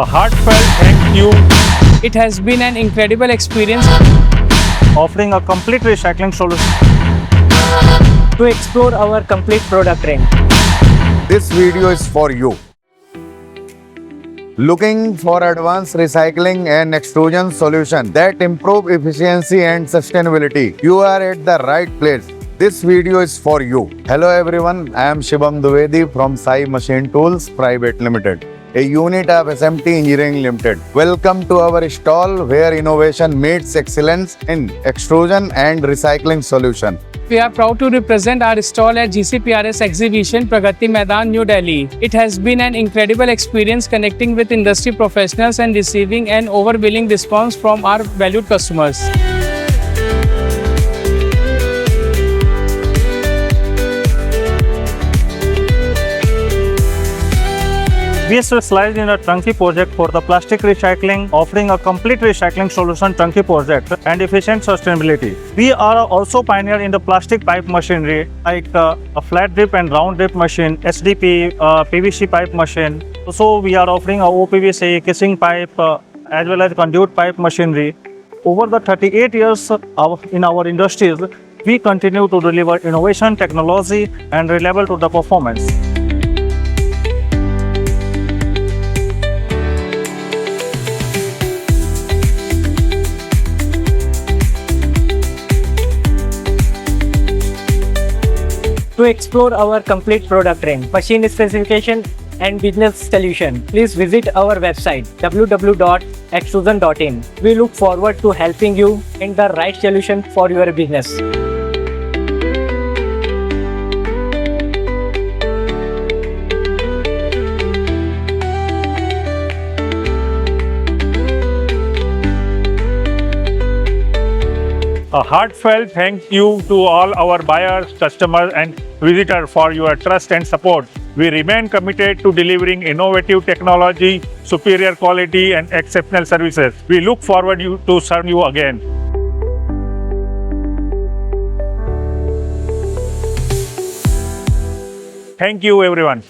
A heartfelt thank you, It has been an incredible experience offering a complete recycling solution. to explore our complete product range. This video is for you. Looking for advanced recycling and extrusion solution that improve efficiency and sustainability? You are at the right place. This video is for you. Hello everyone, I am Shibam Dwivedi from Sai Machine Tools Private Limited, a unit of SMT Engineering Limited. Welcome to our stall where innovation meets excellence in extrusion and recycling solution. We are proud to represent our stall at GCPRS exhibition Pragati Maidan, New Delhi. It has been an incredible experience connecting with industry professionals and receiving an overwhelming response from our valued customers. We specialize in a Turnkey project for the plastic recycling, offering a complete recycling solution Turnkey project and efficient sustainability. We are also pioneer in the plastic pipe machinery like a flat drip and round drip machine, SDP, PVC pipe machine. So we are offering a OPVC kissing pipe as well as conduit pipe machinery. Over the 38 years in our industries, we continue to deliver innovation, technology and reliable to the performance. To explore our complete product range, machine specification and business solution, please visit our website www.extrusion.in. We look forward to helping you find the right solution for your business. A heartfelt thank you to all our buyers, customers and visitors for your trust and support. We remain committed to delivering innovative technology, superior quality and exceptional services. We look forward to serve you again. Thank you everyone.